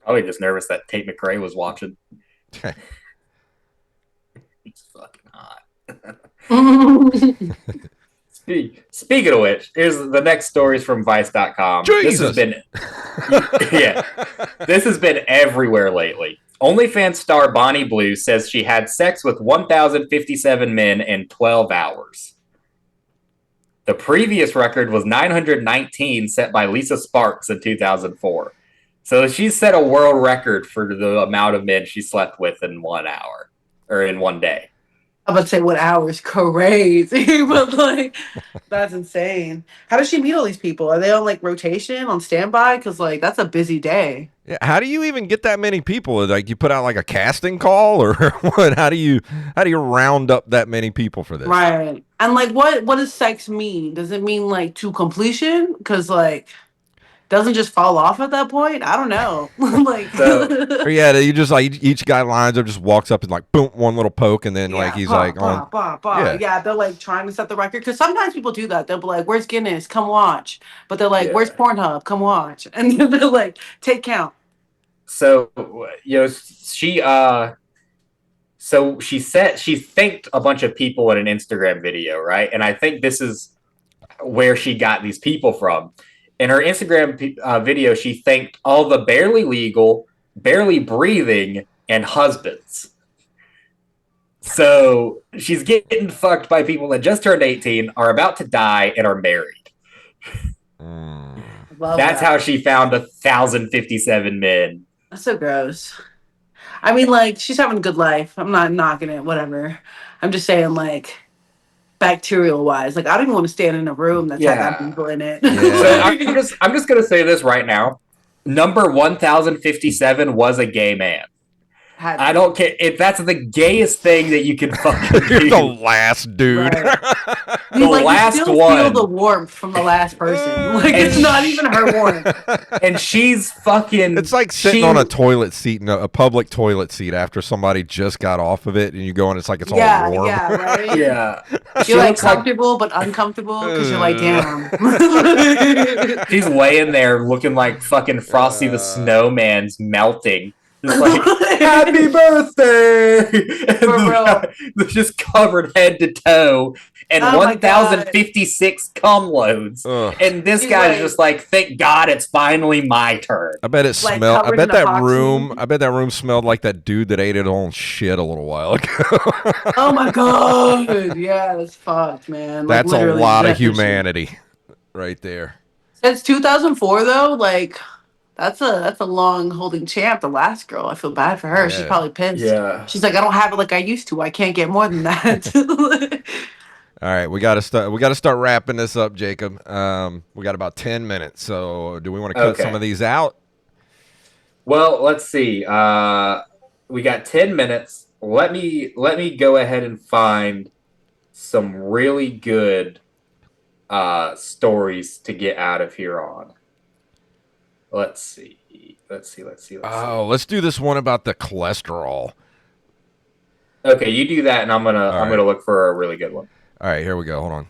Speaker 3: Probably just nervous that Tate McRae was watching. He's fucking hot. Speaking of which, here's the next stories from Vice.com.
Speaker 1: Jesus.
Speaker 3: This has been everywhere lately. OnlyFans star Bonnie Blue says she had sex with 1,057 men in 12 hours. The previous record was 919, set by Lisa Sparks in 2004. So she set a world record for the amount of men she slept with in 1 hour or in one day.
Speaker 4: I'm about to say 1 hour is crazy, but like that's insane. How does she meet all these people? Are they on like rotation, on standby? Because like that's a busy day.
Speaker 1: Yeah, how do you even get that many people? Like you put out like a casting call, or what? How do you round up that many people for this?
Speaker 4: Right. And like what does sex mean? Does it mean like to completion? Because like doesn't just fall off at that point? I don't know. Like
Speaker 1: or yeah, you just like each guy lines up, just walks up and like boom, one little poke, and then like he's like on.
Speaker 4: Yeah, they're like trying to set the record because sometimes people do that. They'll be like, "Where's Guinness? Come watch." But they're like, "Where's Pornhub? Come watch." And then they're like, "Take count."
Speaker 3: So she thanked a bunch of people in an Instagram video, right? And I think this is where she got these people from. In her Instagram video, she thanked all the barely legal, barely breathing, and husbands. So she's getting fucked by people that just turned 18, are about to die, and are married. That's how she found 1,057 men.
Speaker 4: That's so gross. I mean, like, she's having a good life. I'm not knocking it, whatever. I'm just saying, like, bacterial wise, like I don't even want to stand in a room that's had people in it.
Speaker 3: Yeah. So I'm just gonna say this right now. Number 1,057 was a gay man. I don't care if that's the gayest thing that you can fucking do.
Speaker 1: You're the last dude.
Speaker 4: Right.
Speaker 3: The
Speaker 4: like,
Speaker 3: last
Speaker 4: you still
Speaker 3: one.
Speaker 4: Feel the warmth from the last person. Like it's not even her warmth.
Speaker 3: And she's fucking.
Speaker 1: It's like sitting on a toilet seat in a public toilet seat after somebody just got off of it, and you go and it's like it's all warm.
Speaker 4: Yeah, right.
Speaker 3: Yeah.
Speaker 4: You're like comfortable but uncomfortable because you're like, damn.
Speaker 3: She's laying there looking like fucking Frosty the Snowman's melting. Just like, happy birthday! And just covered head to toe, and 1,056 cum loads. And this guy's just like, thank God it's finally my turn.
Speaker 1: I bet it smelled. I bet that room smelled like that dude that ate his own shit a little while ago.
Speaker 4: Oh my God! Yeah, that's fucked, man. Like,
Speaker 1: that's a lot of humanity, right there.
Speaker 4: Since 2004, though, like. That's a long holding champ. The last girl, I feel bad for her. Yeah. She's probably pissed. Yeah, she's like, I don't have it like I used to. I can't get more than that.
Speaker 1: All right, we gotta start wrapping this up, Jacob. We got about 10 minutes. So, do we want to cut some of these out?
Speaker 3: Well, let's see. We got 10 minutes. Let me go ahead and find some really good stories to get out of here on. Let's see.
Speaker 1: Oh, let's do this one about the cholesterol.
Speaker 3: Okay, you do that, and I'm gonna look for a really good one.
Speaker 1: All right, here we go. Hold on.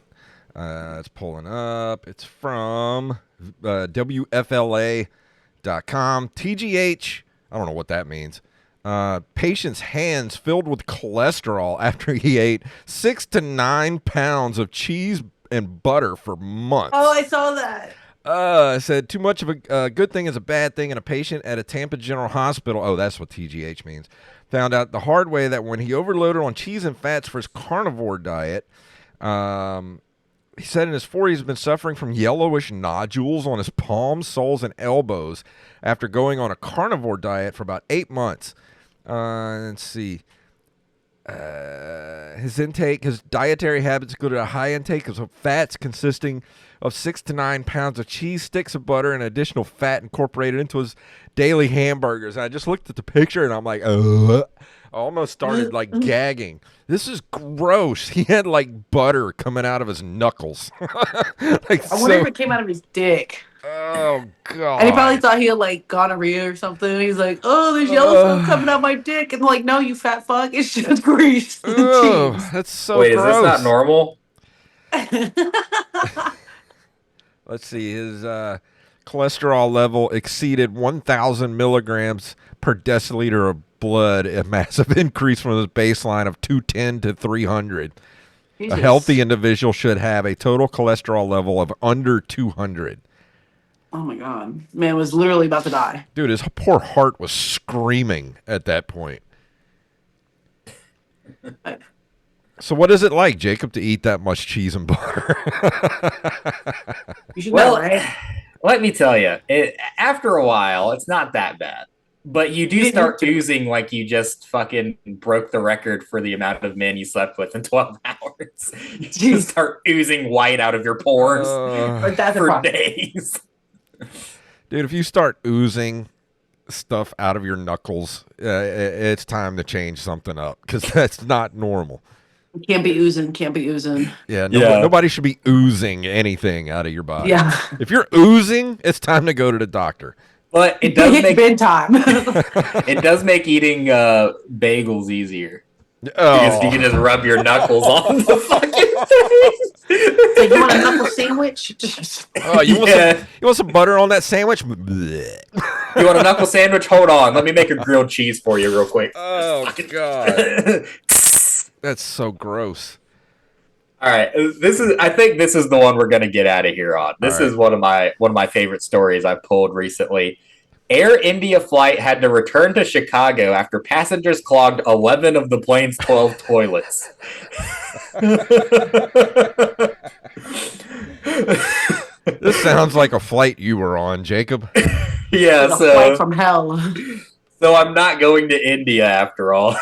Speaker 1: It's pulling up. It's from WFLA.com. TGH. I don't know what that means. Patient's hands filled with cholesterol after he ate 6 to 9 pounds of cheese and butter for months.
Speaker 4: Oh, I saw that.
Speaker 1: Said too much of a good thing is a bad thing, and a patient at a Tampa General Hospital, oh, that's what TGH means, found out the hard way that when he overloaded on cheese and fats for his carnivore diet, he said in his 40s he's been suffering from yellowish nodules on his palms, soles, and elbows after going on a carnivore diet for about 8 months. Let's see. His dietary habits included a high intake of fats consisting of 6 to 9 pounds of cheese, sticks of butter, and additional fat incorporated into his daily hamburgers. And I just looked at the picture and I'm like, I almost started like gagging. This is gross. He had like butter coming out of his knuckles.
Speaker 4: I wonder if it came out of his dick.
Speaker 1: Oh God!
Speaker 4: And he probably thought he had like gonorrhea or something. He's like, "Oh, there's yellow stuff coming out my dick," and they're like, "No, you fat fuck! It's just grease."
Speaker 1: That's so.
Speaker 3: Wait,
Speaker 1: gross.
Speaker 3: Is this not normal?
Speaker 1: Let's see. His cholesterol level exceeded 1,000 milligrams per deciliter of blood, a massive increase from his baseline of 210 to 300. Jesus. A healthy individual should have a total cholesterol level of under 200.
Speaker 4: Oh my God. Man was literally about to die.
Speaker 1: Dude, his poor heart was screaming at that point. So what is it like, Jacob, to eat that much cheese and butter?
Speaker 4: You should know, right?
Speaker 3: Let me tell you, after a while, it's not that bad. But you do start oozing like you just fucking broke the record for the amount of men you slept with in 12 hours. You just start oozing white out of your pores for days.
Speaker 1: Dude, if you start oozing stuff out of your knuckles, it's time to change something up because that's not normal.
Speaker 4: Can't be oozing.
Speaker 1: Yeah, nobody should be oozing anything out of your body.
Speaker 4: Yeah.
Speaker 1: If you're oozing, it's time to go to the doctor.
Speaker 3: But it does make
Speaker 4: bedtime.
Speaker 3: It does make eating bagels easier.
Speaker 1: Oh.
Speaker 3: Because you can just rub your knuckles on the fucking thing.
Speaker 4: So you want a knuckle sandwich?
Speaker 1: Oh, you want some butter on that sandwich? Blech.
Speaker 3: You want a knuckle sandwich? Hold on. Let me make a grilled cheese for you real quick.
Speaker 1: Oh, God. That's so gross.
Speaker 3: All right, I think this is the one we're gonna get out of here on. This is one of my favorite stories I pulled recently. Air India flight had to return to Chicago after passengers clogged 11 of the plane's 12 toilets.
Speaker 1: This sounds like a flight you were on, Jacob.
Speaker 3: Yeah,
Speaker 4: like a flight from hell.
Speaker 3: So I'm not going to India after all.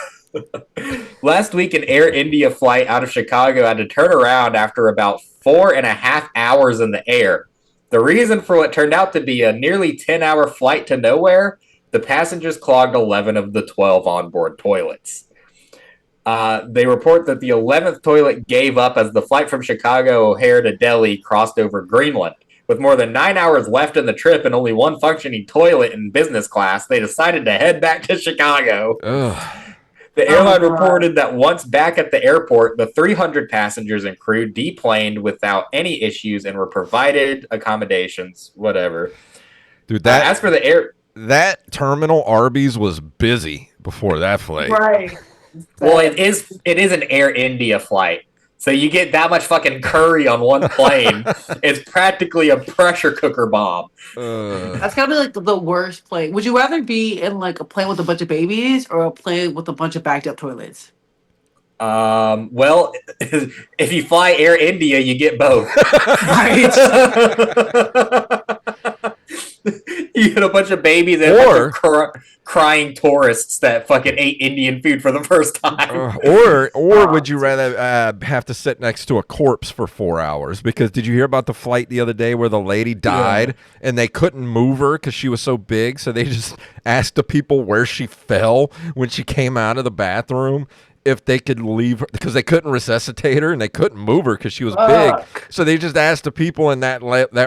Speaker 3: Last week, an Air India flight out of Chicago had to turn around after about 4.5 hours in the air. The reason for what turned out to be a nearly 10-hour flight to nowhere, the passengers clogged 11 of the 12 onboard toilets. They report that the 11th toilet gave up as the flight from Chicago O'Hare to Delhi crossed over Greenland. With more than 9 hours left in the trip and only one functioning toilet in business class, they decided to head back to Chicago.
Speaker 1: Ugh.
Speaker 3: The airline reported that once back at the airport, the 300 passengers and crew deplaned without any issues and were provided accommodations, whatever.
Speaker 1: Dude,
Speaker 3: as for the air...
Speaker 1: That terminal Arby's was busy before that flight.
Speaker 4: Right.
Speaker 3: Well, it is an Air India flight. So you get that much fucking curry on one plane. It's practically a pressure cooker bomb.
Speaker 4: That's gotta be like the worst plane. Would you rather be in like a plane with a bunch of babies or a plane with a bunch of backed up toilets?
Speaker 3: Well, if you fly Air India, you get both.
Speaker 4: Right.
Speaker 3: You get a bunch of babies and a bunch of crying tourists that fucking ate Indian food for the first time.
Speaker 1: Or would you rather have to sit next to a corpse for 4 hours? Because did you hear about the flight the other day where the lady died and they couldn't move her because she was so big? So they just asked the people where she fell when she came out of the bathroom if they could leave her, because they couldn't resuscitate her and they couldn't move her because she was big. So they just asked the people in that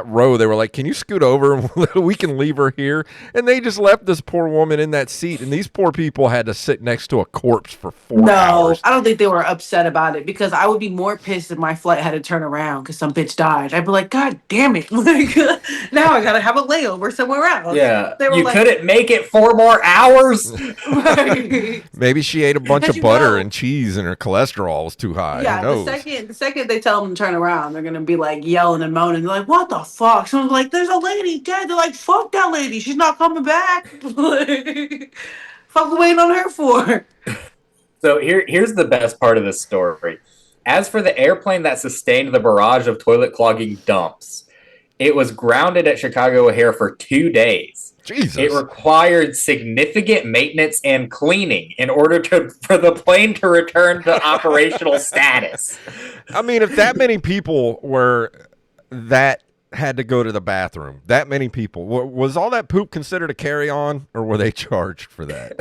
Speaker 1: row, they were like, can you scoot over and we can leave her here? And they just left this poor woman in that seat. And these poor people had to sit next to a corpse for 4 hours.
Speaker 4: No, I don't think they were upset about it because I would be more pissed if my flight had to turn around because some bitch died. I'd be like, God damn it. Like, now I got to have a layover somewhere else.
Speaker 3: Yeah. You couldn't make it 4 more hours?
Speaker 4: Right.
Speaker 1: Maybe she ate a bunch of butter and cheese and her cholesterol was too high.
Speaker 4: Yeah, the second they tell them to turn around, they're gonna be like yelling and moaning. They're like, "What the fuck?" Someone's like, "There's a lady dead." They're like, "Fuck that lady, she's not coming back." Fuck, waiting on her for.
Speaker 3: So here's the best part of this story. As for the airplane that sustained the barrage of toilet clogging dumps, it was grounded at Chicago O'Hare for 2 days.
Speaker 1: Jesus.
Speaker 3: It required significant maintenance and cleaning in order for the plane to return to operational status.
Speaker 1: I mean, if that many people had to go to the bathroom, that many people, was all that poop considered a carry-on, or were they charged for that?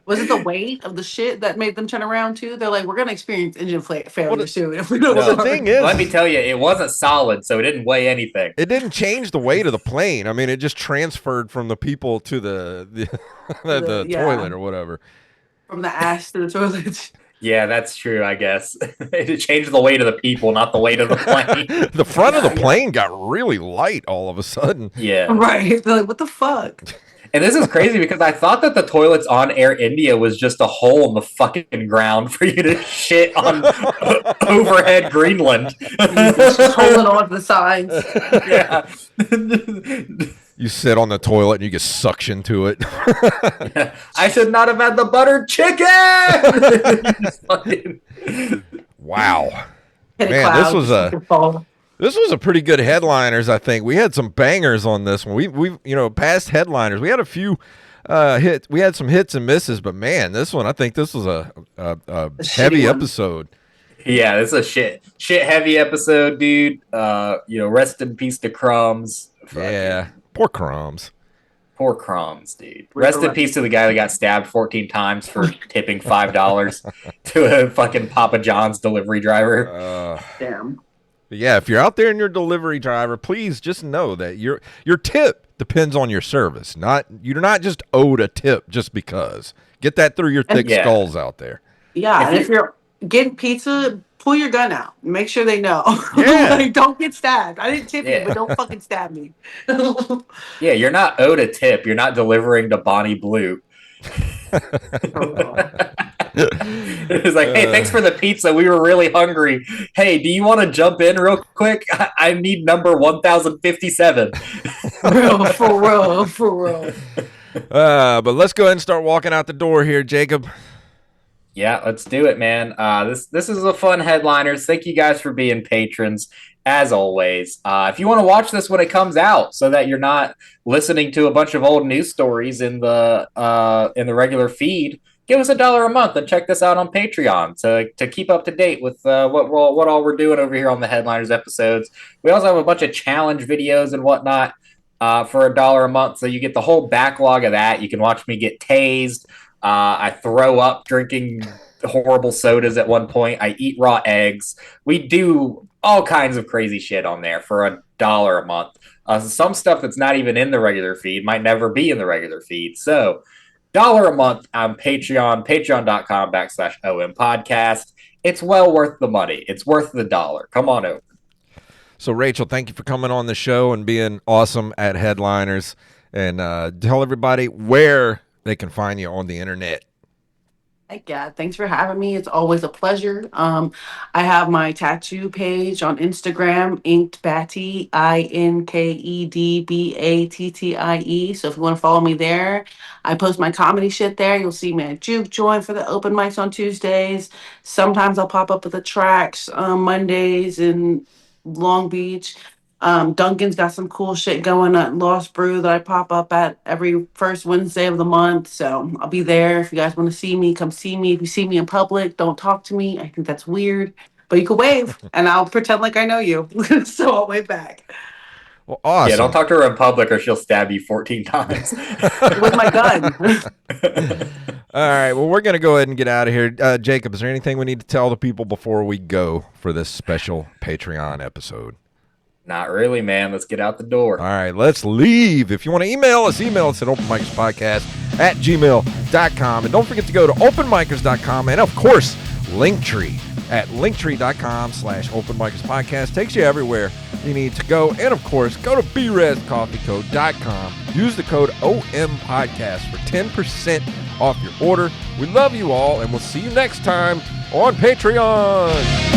Speaker 4: Was it the weight of the shit that made them turn around too? They're like, we're gonna experience engine failure soon if we don't.
Speaker 1: Well, the thing is,
Speaker 3: let me tell you, it wasn't solid, so it didn't weigh anything.
Speaker 1: It didn't change the weight of the plane. I mean, it just transferred from the people to the toilet or whatever.
Speaker 4: From the ass to the toilet.
Speaker 3: Yeah, that's true, I guess. It changed the weight of the people, not the weight of the plane.
Speaker 1: The front of the plane got really light all of a sudden.
Speaker 3: Yeah.
Speaker 4: Right. They're like, what the fuck?
Speaker 3: And this is crazy because I thought that the toilets on Air India was just a hole in the fucking ground for you to shit on overhead Greenland.
Speaker 4: Just holding on to the sides.
Speaker 3: Yeah.
Speaker 1: You sit on the toilet and you get suction to it.
Speaker 3: Yeah. I should not have had the buttered chicken.
Speaker 1: Wow.
Speaker 4: Hit a
Speaker 1: Man,
Speaker 4: cloud,
Speaker 1: this was a This was a pretty good Headlinerz, I think. We had some bangers on this one. We past Headlinerz, we had a few hits. We had some hits and misses, but man, this one, I think this was a heavy episode.
Speaker 3: Yeah, this is a shit heavy episode, dude. Rest in peace to Crumbs.
Speaker 1: Yeah, poor Crumbs.
Speaker 3: Poor Crumbs, dude. Rest in peace to the guy that got stabbed 14 times for tipping $5 to a fucking Papa John's delivery driver.
Speaker 4: Damn.
Speaker 1: Yeah, if you're out there and you're a delivery driver, please just know that your tip depends on your service. You're not just owed a tip just because. Get that through your thick skulls out there.
Speaker 4: Yeah, and if you're getting pizza, pull your gun out. Make sure they know.
Speaker 1: Yeah.
Speaker 4: Like, don't get stabbed. I didn't tip you, but don't fucking stab me.
Speaker 3: Yeah, you're not owed a tip. You're not delivering to Bonnie Blue. It's like, hey, thanks for the pizza. We were really hungry. Hey, do you want to jump in real quick? I need number 1057.
Speaker 4: For real.
Speaker 1: But let's go ahead and start walking out the door here, Jacob.
Speaker 3: Yeah, let's do it, man. This is a fun Headlinerz. Thank you guys for being patrons, as always. If you want to watch this when it comes out, so that you're not listening to a bunch of old news stories in the regular feed, give us $1 a month and check this out on Patreon to keep up to date with what all we're doing over here on the Headlinerz episodes. We also have a bunch of challenge videos and whatnot for $1 a month, so you get the whole backlog of that. You can watch me get tased. I throw up drinking horrible sodas at one point. I eat raw eggs. We do all kinds of crazy shit on there for $1 a month. Some stuff that's not even in the regular feed might never be in the regular feed. So $1 a month on Patreon, patreon.com/OMPodcast. It's well worth the money. It's worth the $1. Come on over.
Speaker 1: So, Rachel, thank you for coming on the show and being awesome at Headlinerz. And tell everybody where they can find you on the internet.
Speaker 4: Heck yeah, thanks for having me. It's always a pleasure. I have my tattoo page on Instagram, Inkedbattie, INKEDBATTIE. So if you want to follow me there, I post my comedy shit there. You'll see me at Juke Joint for the open mics on Tuesdays. Sometimes I'll pop up at the tracks Mondays in Long Beach. Duncan's got some cool shit going at Lost Brew that I pop up at every first Wednesday of the month. So I'll be there. If you guys want to see me, come see me. If you see me in public, don't talk to me. I think that's weird. But you can wave, and I'll pretend like I know you. So I'll wave back.
Speaker 1: Well, awesome.
Speaker 3: Yeah, don't talk to her in public or she'll stab you 14 times.
Speaker 4: With my gun.
Speaker 1: All right, well, we're going to go ahead and get out of here. Jacob, is there anything we need to tell the people before we go for this special Patreon episode?
Speaker 3: Not really, man. Let's get out the door.
Speaker 1: All right, let's leave. If you want to email us at OpenMicersPodcast@gmail.com. And don't forget to go to OpenMicers.com and, of course, Linktr.ee at Linktr.com/OpenMicersPodcast. Takes you everywhere you need to go. And, of course, go to BResCoffeeCo.com. Use the code OMPodcast for 10% off your order. We love you all, and we'll see you next time on Patreon.